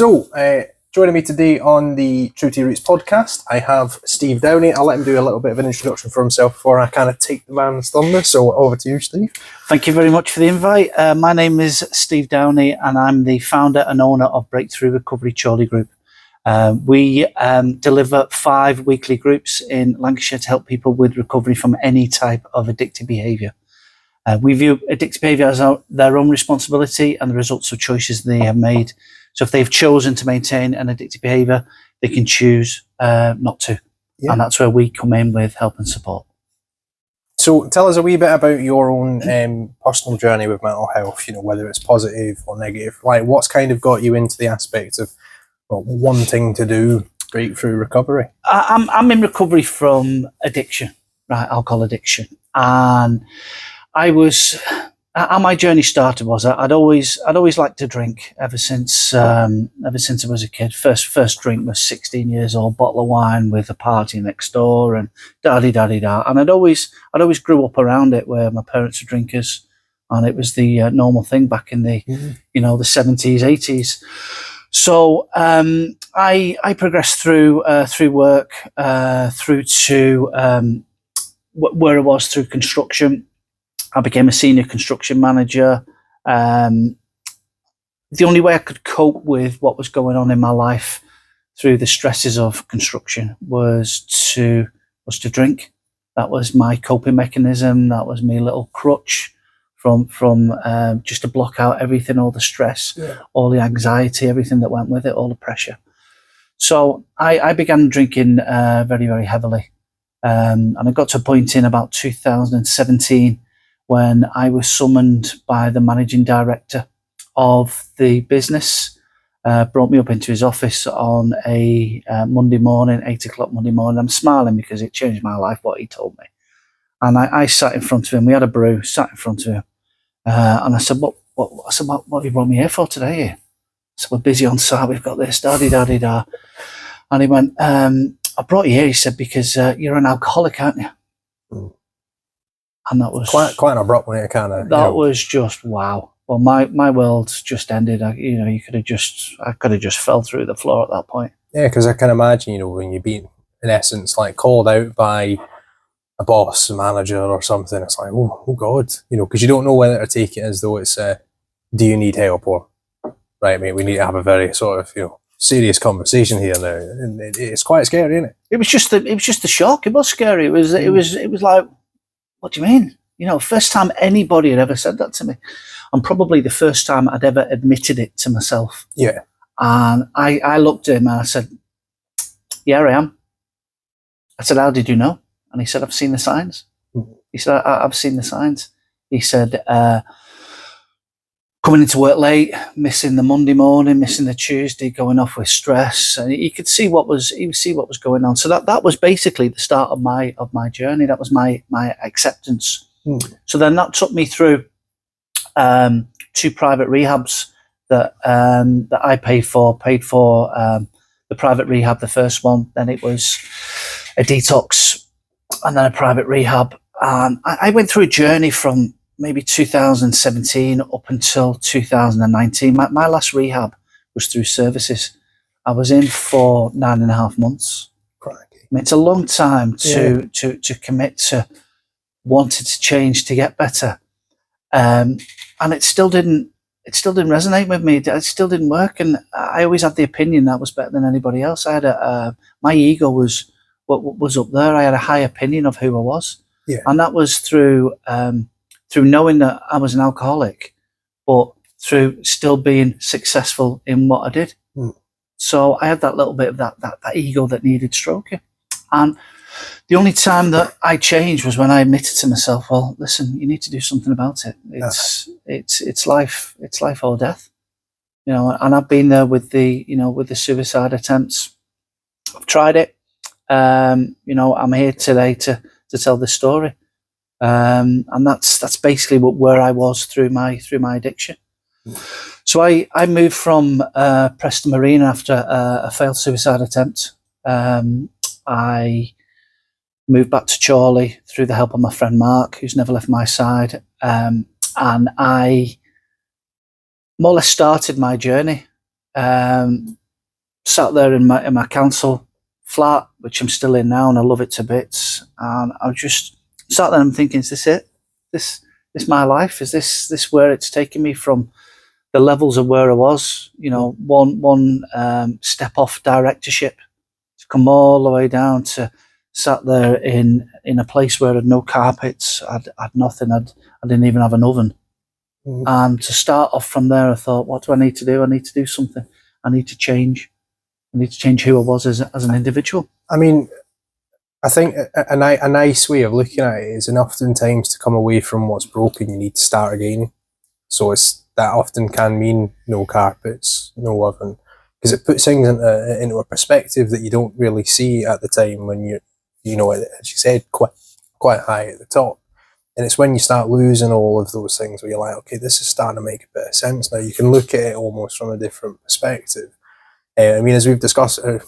Joining me today on the True to Your Roots podcast, I have Steve Downie. I'll let him do a little bit of an introduction for himself before I kind of take the man's thunder. So over to you, Steve. Thank you very much for the invite. My name is Steve Downie, and I'm the founder and owner of Breakthrough Recovery Chorley Group. We deliver 5 weekly groups in Lancashire to help people with recovery from any type of addictive behaviour. We view addictive behaviour as their own responsibility and the results of choices they have made. So if they've chosen to maintain an addictive behaviour, they can choose not to. Yeah. And that's where we come in with help and support. So tell us a wee bit about your own personal journey with mental health, whether it's positive or negative. Like, what's kind of got you into the aspect of wanting to do breakthrough recovery? I'm in recovery from addiction, right? Alcohol addiction. And how my journey started was I'd always liked to drink ever since I was a kid. First drink was 16 years old, bottle of wine with a party next door and da-di-da-di-da. And I'd always grew up around it where my parents were drinkers, and it was the normal thing back in the the 70s, 80s. So I progressed through work through to where I was through construction. I became a senior construction manager. The only way I could cope with what was going on in my life through the stresses of construction was to drink. That was my coping mechanism. That was my little crutch from just to block out everything, all the stress, all the anxiety, everything that went with it, all the pressure. So I began drinking very, very heavily. And I got to a point in about 2017 when I was summoned by the managing director of the business, brought me up into his office on a Monday morning, 8 o'clock Monday morning. I'm smiling because it changed my life, what he told me. And I sat in front of him. We had a brew, sat in front of him. And I said, what have you brought me here for today? So we're busy on site. We've got this, da-di-da-di-da. And he went, I brought you here, he said, because you're an alcoholic, aren't you? Mm. And that was quite an abrupt way, kind of. That was just wow. Well, my world just ended. I could have just fell through the floor at that point. Yeah, because I can imagine, when you're being, in essence, like called out by a boss, a manager, or something. It's like, oh God, because you don't know whether to take it as though it's, do you need help, or right, mate, we need to have a very sort of, serious conversation here now. And it's quite scary, isn't it? It was just the shock. It was scary. It was like, what do you mean? First time anybody had ever said that to me, and probably the first time I'd ever admitted it to myself. Yeah. And I looked at him and I said, yeah, I am. I said, how did you know? And he said, I've seen the signs. Mm-hmm. He said, I've seen the signs. He said, coming into work late, missing the Monday morning, missing the Tuesday, going off with stress, and he could see what was going on. So that was basically the start of my journey. That was my acceptance. Mm. So then that took me through 2 private rehabs that I paid for. The private rehab, the first one, then it was a detox, and then a private rehab. I went through a journey from maybe 2017 up until 2019. My last rehab was through services. I was in for 9.5 months. Crikey. I mean, it's a long time to commit to wanting to change, to get better. And it still didn't resonate with me. It still didn't work. And I always had the opinion that I was better than anybody else. I had my ego was up there. I had a high opinion of who I was. Yeah. And that was through knowing that I was an alcoholic, but through still being successful in what I did. Mm. So I had that little bit of that ego that needed stroking. And the only time that I changed was when I admitted to myself, well, listen, you need to do something about it. It's life or death. And I've been there with the suicide attempts. I've tried it. I'm here today to tell this story. And that's basically where I was through my addiction. So I moved from Preston Marine after a failed suicide attempt. I moved back to Chorley through the help of my friend Mark, who's never left my side, and I more or less started my journey sat there in my council flat, which I'm still in now, and I love it to bits. And I just sat there and I'm thinking, is this it? This my life? Is this where it's taking me from the levels of where I was? You know, one step off directorship to come all the way down to sat there in a place where I had no carpets, I'd nothing, I didn't even have an oven. And to start off from there, I thought, what do I need to do? I need to do something. I need to change. I need to change who I was as an individual. I mean, I think a nice way of looking at it is, and oftentimes to come away from what's broken, you need to start again. So that often can mean no carpets, no oven, because it puts things into a perspective that you don't really see at the time when you know, as you said, quite high at the top. And it's when you start losing all of those things where you're like, okay, this is starting to make a bit of sense now. You can look at it almost from a different perspective. I mean, as we've discussed, a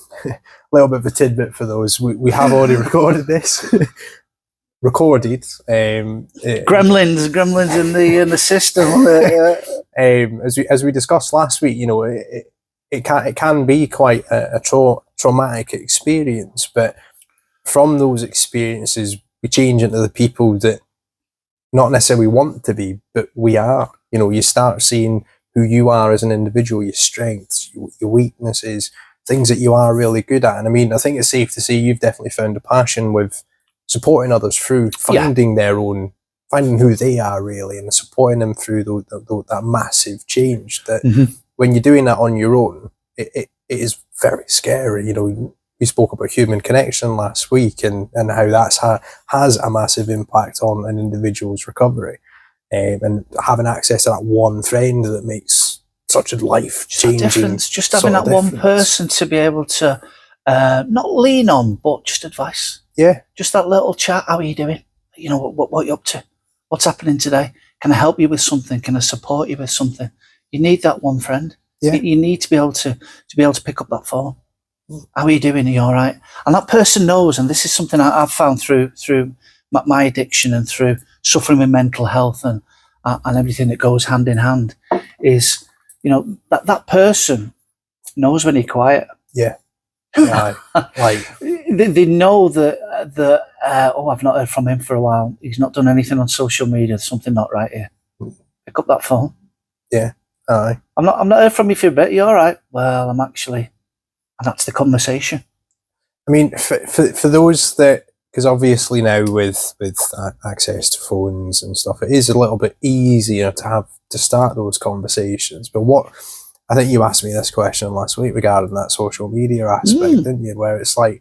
little bit of a tidbit for those, we have already recorded this. Gremlins in the system. As we discussed last week, you know, it can be quite a traumatic experience, but from those experiences, we change into the people that not necessarily want to be, but we are. You know, you start seeing who you are as an individual, your strengths, your weaknesses, things that you are really good at. And I mean, I think it's safe to say you've definitely found a passion with supporting others through finding their own, finding who they are really, and supporting them through that massive change. That when you're doing that on your own, it is very scary. You know, we spoke about human connection last week and how has a massive impact on an individual's recovery. And having access to that one friend that makes such a life-changing difference. Just having that one person to be able to not lean on, but just advice. Yeah. Just that little chat. How are you doing? You know, what are you up to? What's happening today? Can I help you with something? Can I support you with something? You need that one friend. Yeah. You need to be able to pick up that phone. How are you doing? Are you all right? And that person knows, and this is something I've found through my addiction and through suffering with mental health and everything that goes hand in hand, is, you know, that person knows when you're quiet. Yeah. Right. Like they know that I've not heard from him for a while. He's not done anything on social media. There's something not right here. Pick up that phone. Yeah. Aye. I'm not heard from you for a bit. You all right? Well, I'm actually, and that's the conversation. I mean, for those that, because obviously now with access to phones and stuff, it is a little bit easier to start those conversations. But what, I think you asked me this question last week regarding that social media aspect, didn't you? Where it's like,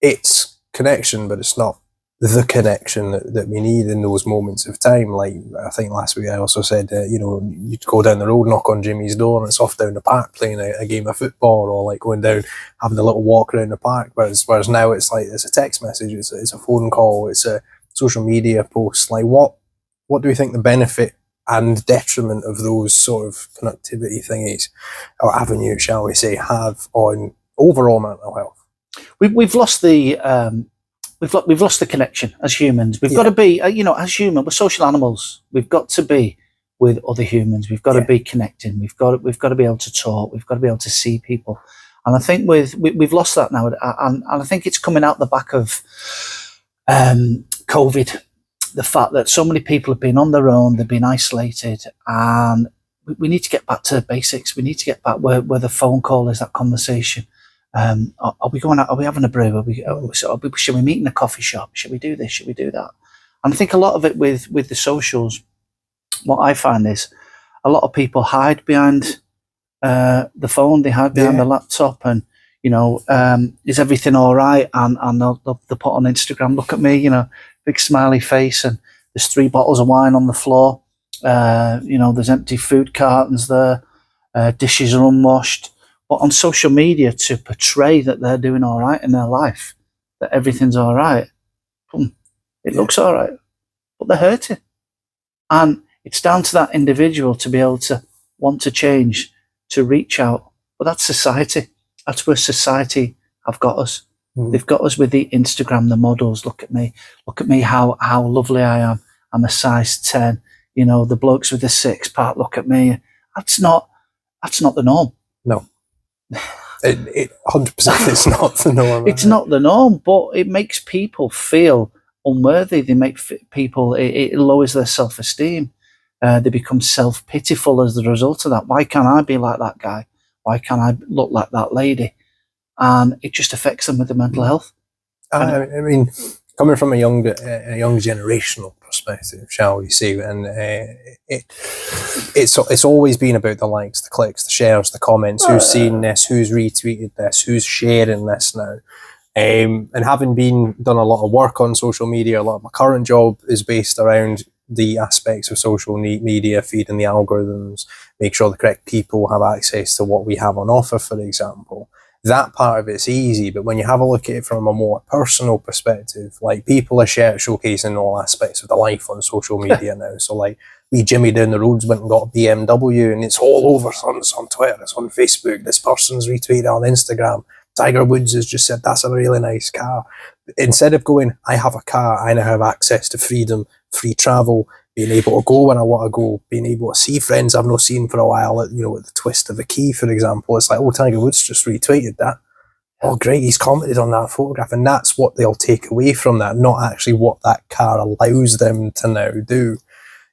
it's connection, but it's not the connection that we need in those moments of time. Like, I think last week I also said, you know, you'd go down the road, knock on Jimmy's door, and it's off down the park playing a game of football, or like going down, having a little walk around the park. Whereas now it's like, it's a text message, it's a phone call, it's a social media post. Like, what do we think the benefit and detriment of those sort of connectivity thingies, or avenues, shall we say, have on overall mental health? We've lost the we've lost the connection as humans. We've got to be, you know, as human, we're social animals. We've got to be with other humans. We've got to be connecting. We've got to be able to talk. We've got to be able to see people. And I think we've lost that now. And I think it's coming out the back of COVID. The fact that so many people have been on their own, they've been isolated, and we need to get back to the basics. We need to get back where the phone call is, that conversation. Are we going out? Are we having a brew? Should we meet in a coffee shop? Should we do this? Should we do that? And I think a lot of it with the socials, what I find is a lot of people hide behind the phone. They hide behind the laptop, and you know, is everything all right? And they'll put on Instagram, look at me, you know, big smiley face, and there's 3 bottles of wine on the floor. You know, there's empty food cartons there. Dishes are unwashed. But on social media, to portray that they're doing all right in their life, that everything's all right, it looks all right, but they're hurting. And it's down to that individual to be able to want to change, to reach out. But that's society. That's where society have got us. They've got us with the Instagram, the models. Look at me, how lovely I am. I'm a size 10. You know, the blokes with the 6-pack, look at me. That's not the norm. No. It 100% it's not the norm. It's not the norm, but it makes people feel unworthy. They make people, it lowers their self-esteem. They become self-pitiful as a result of that. Why can't I be like that guy? Why can't I look like that lady? And it just affects them with their mental health. I mean, coming from a young generational perspective, shall we say, and it's always been about the likes, the clicks, the shares, the comments, who's seen this, who's retweeted this, who's sharing this now. And having done a lot of work on social media, a lot of my current job is based around the aspects of social media, feeding the algorithms, make sure the correct people have access to what we have on offer, for example. That part of it's easy, but when you have a look at it from a more personal perspective, like people are showcasing all aspects of their life on social media now. So like we Jimmy down the roads went and got a BMW, and it's all over. It's on Twitter, it's on Facebook, this person's retweeted on Instagram. Tiger Woods has just said that's a really nice car. Instead of going, I have a car, I now have access to freedom, free travel, being able to go when I want to go, being able to see friends I've not seen for a while, at the twist of the key, for example. It's like, oh, Tiger Woods just retweeted that. Oh, great, he's commented on that photograph. And that's what they'll take away from that, not actually what that car allows them to now do.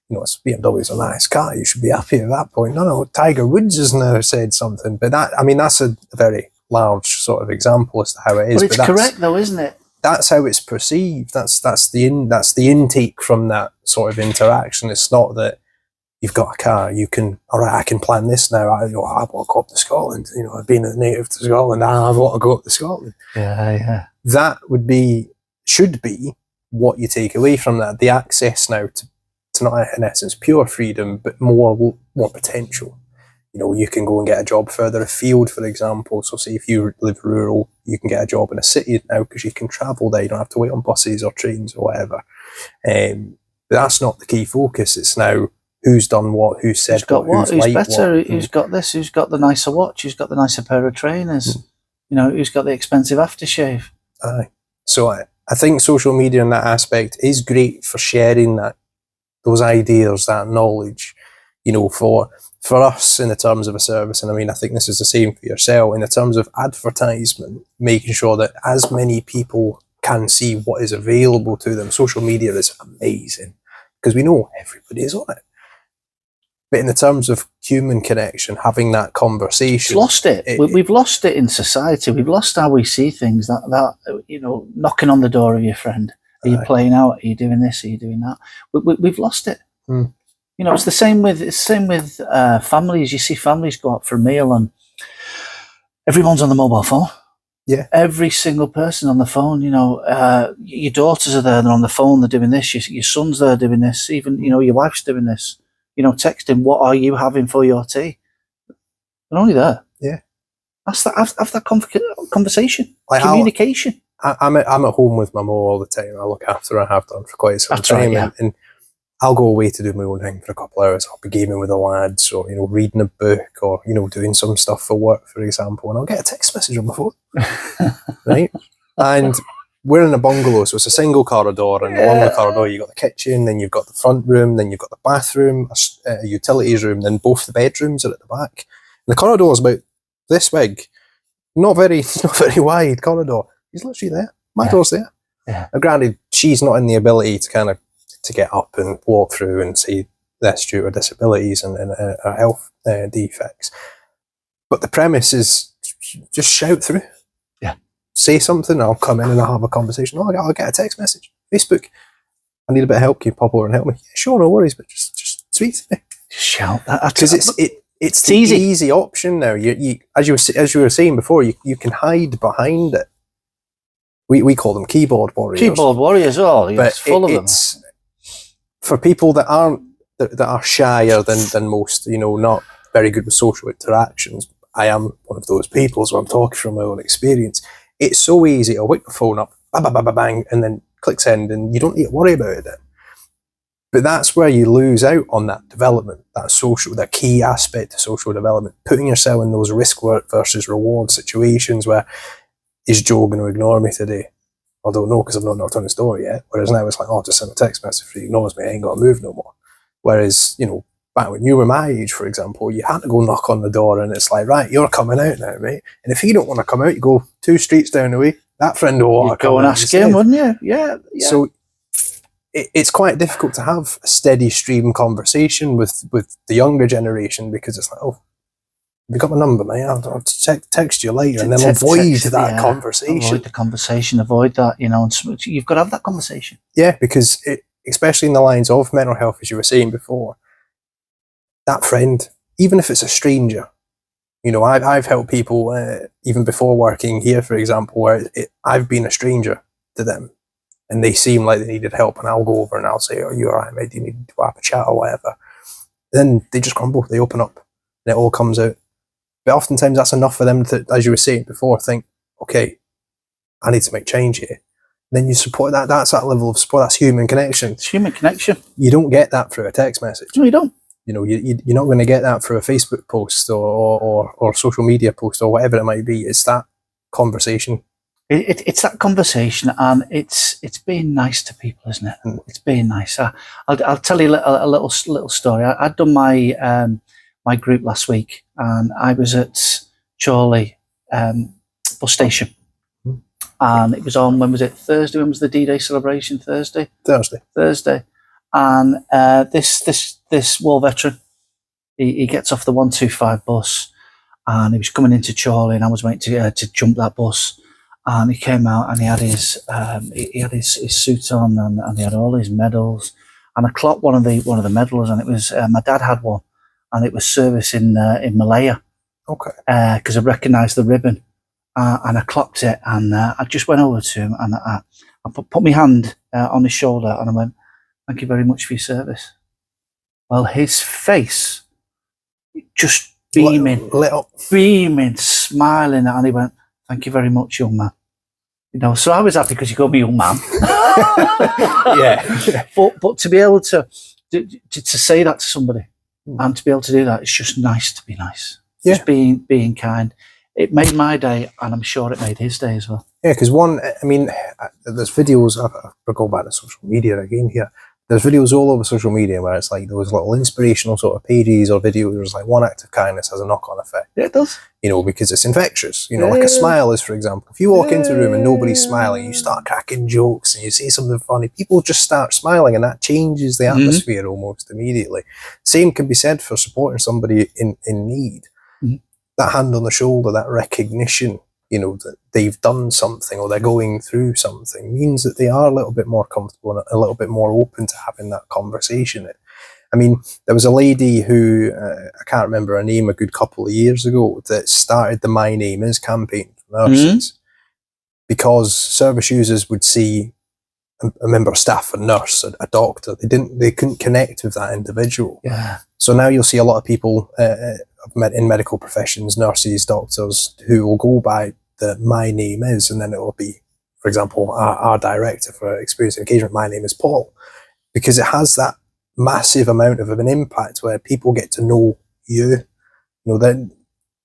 It's BMW's a nice car, you should be happy at that point. No, Tiger Woods has now said something. But that's a very large sort of example as to how it is. But it's correct though, isn't it? That's how it's perceived. That's the intake from that sort of interaction. It's not that you've got a car, you can, all right, I can plan this now. I want to go up to Scotland. I've been a native to Scotland. I want to go up to Scotland. Yeah. That should be what you take away from that. The access now to not, in essence, pure freedom, but more potential. You can go and get a job further afield, for example. So say if you live rural, you can get a job in a city now because you can travel there. You don't have to wait on buses or trains or whatever. But that's not the key focus. It's now who's done what, who's said who's better, who's got this, who's got the nicer watch, who's got the nicer pair of trainers, who's got the expensive aftershave. Aye. So I think social media in that aspect is great for sharing those ideas, that knowledge, for us in the terms of a service. And I think this is the same for yourself in the terms of advertisement, making sure that as many people can see what is available to them. Social media is amazing because we know everybody is on it. But in the terms of human connection, having that conversation, we've lost it. We've lost it in society. We've lost how we see things. That knocking on the door of your friend. Are you playing out? Are you doing this? Are you doing that? We've lost it. It's the same with families. You see families go out for a meal and everyone's on the mobile phone. Yeah. Every single person on the phone. Your daughters are there. They're on the phone. They're doing this. Your son's there doing this. Even your wife's doing this. Texting. What are you having for your tea? They're only there. Yeah. Have that conversation. Like communication. I'm at home with my mum all the time. I look after her. I have done for quite some time. Right, yeah. And I'll go away to do my own thing for a couple of hours. I'll be gaming with the lads or, reading a book or, doing some stuff for work, for example. And I'll get a text message on my phone. Right? And we're in a bungalow, so it's a single corridor. And along the corridor, you've got the kitchen, then you've got the front room, then you've got the bathroom, a utilities room, then both the bedrooms are at the back. And the corridor is about this big. Not very wide corridor. He's literally there. My door's there. Yeah. Now, granted, she's not in the ability to get up and walk through and see this due to disabilities and health defects. But the premise is just shout through. Yeah. Say something, I'll come in and I'll have a conversation. Oh, I'll get a text message. Facebook. I need a bit of help. Can you pop over and help me? Yeah, sure, no worries, but just speak to me. Just shout. Because it's the easy option now. You as you were saying before, you can hide behind it. We call them keyboard warriors. Keyboard warriors, But full of them. For people that are shyer than most, not very good with social interactions. I am one of those people, so I'm talking from my own experience. It's so easy to whip the phone up, bang, and then click send, and you don't need to worry about it then. But that's where you lose out on that development, that key aspect of social development, putting yourself in those risk versus reward situations where, is Joe going to ignore me today? I don't know because I've not knocked on his door yet. Whereas now it's like, just send a text message if he ignores me, I ain't got to move no more. Whereas, back when you were my age, for example, you had to go knock on the door and it's like, right, you're coming out now, mate. And if you don't want to come out, you go 2 streets down the way, that friend will want to come go and out ask him, wouldn't you? Yeah. So it's quite difficult to have a steady stream conversation with the younger generation, because it's like, oh, you got my number, mate, I'll text you later, and then avoid that conversation. Avoid the conversation, avoid that, and you've got to have that conversation. Yeah, because especially in the lines of mental health, as you were saying before, that friend, even if it's a stranger, I've helped people even before working here, for example, where I've been a stranger to them, and they seem like they needed help, and I'll go over and I'll say, "Oh, you all right, mate? Do you need to have a chat or whatever?" Then they just crumble, they open up, and it all comes out. But oftentimes that's enough for them to, as you were saying before, think, okay, I need to make change here. And then you support that. That's that level of support. That's human connection. It's human connection. You don't get that through a text message. No, you don't. You're not going to get that through a Facebook post or social media post or whatever it might be. It's that conversation. It's that conversation, and it's being nice to people, isn't it? It's being nice. I'll tell you a little story. I'd done my my group last week, and I was at Chorley bus station, and it was on, when was it? Thursday. When was the D-Day celebration? Thursday. And this war veteran, he gets off the 125 bus, and he was coming into Chorley, and I was waiting to jump that bus. And he came out, and he had his suit on, and he had all his medals. And I clocked one of the medals, and it was my dad had one, and it was service in Malaya. Okay. Because I recognised the ribbon, and I clocked it, and I just went over to him, and I put my hand on his shoulder, and I went, "Thank you very much for your service." Well, his face just beaming, lit up, smiling, and he went, "Thank you very much, young man." So I was happy because you called me young man. Yeah. But to be able to say that to somebody, and to be able to do that, it's just nice to be nice. Yeah. Just being kind. It made my day, and I'm sure it made his day as well. Yeah, because there's videos, I'll go back to social media again here. There's videos all over social media where it's like those little inspirational sort of pages or videos where it's like one act of kindness has a knock-on effect. Yeah, it does. Because it's infectious. Like a smile is, for example. If you walk into a room and nobody's smiling, you start cracking jokes and you say something funny, people just start smiling, and that changes the atmosphere almost immediately. Same can be said for supporting somebody in need. That hand on the shoulder, that recognition, that they've done something or they're going through something, means that they are a little bit more comfortable and a little bit more open to having that conversation. There was a lady who, I can't remember her name, a good couple of years ago, that started the My Name Is campaign for nurses, because service users would see a member of staff, a nurse, a doctor. They couldn't connect with that individual. Yeah. So now you'll see a lot of people in medical professions, nurses, doctors, who will go by the My Name Is, and then it will be, for example, our director for experience and engagement, my name is Paul, because it has that massive amount of an impact where people get to know you. Then,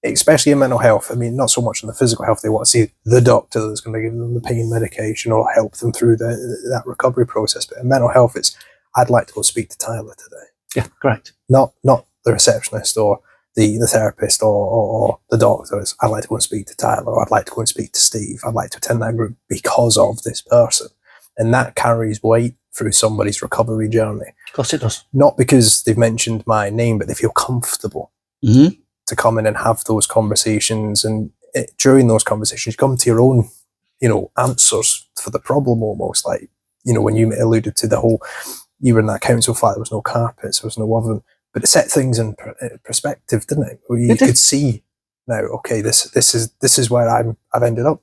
especially in mental health, not so much in the physical health, they want to see the doctor that's going to give them the pain medication or help them through that recovery process. But in mental health, it's, I'd like to go speak to Tyler today. Yeah, correct. Not the receptionist or the therapist or the doctor. It's, I'd like to go and speak to Tyler, or I'd like to go and speak to Steve. I'd like to attend that group because of this person. And that carries weight through somebody's recovery journey. Of course it does. Not because they've mentioned my name, but they feel comfortable to come in and have those conversations. And during those conversations, you come to your own, answers for the problem almost. Like, when you alluded to the whole, you were in that council flat, there was no carpets, there was no oven. But it set things in perspective, didn't it? Where you could see now, okay, this is where I've ended up.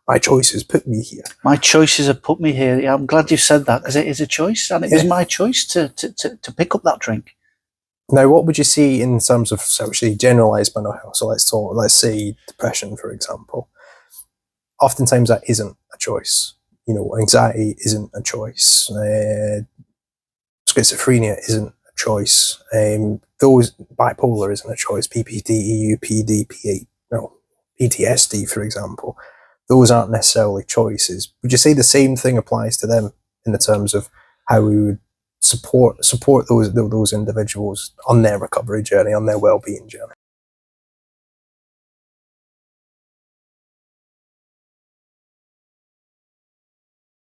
My choices put me here. My choices have put me here. Yeah, I'm glad you said that, because it is a choice, and it was my choice to pick up that drink. Now, what would you see in terms of socially generalised mental health? So let's say depression, for example. Oftentimes that isn't a choice. Anxiety isn't a choice. Schizophrenia isn't a choice. Those bipolar isn't a choice. PPD, EUPD, PTSD, for example. Those aren't necessarily choices. Would you say the same thing applies to them in the terms of how we would support those individuals on their recovery journey, on their well-being journey.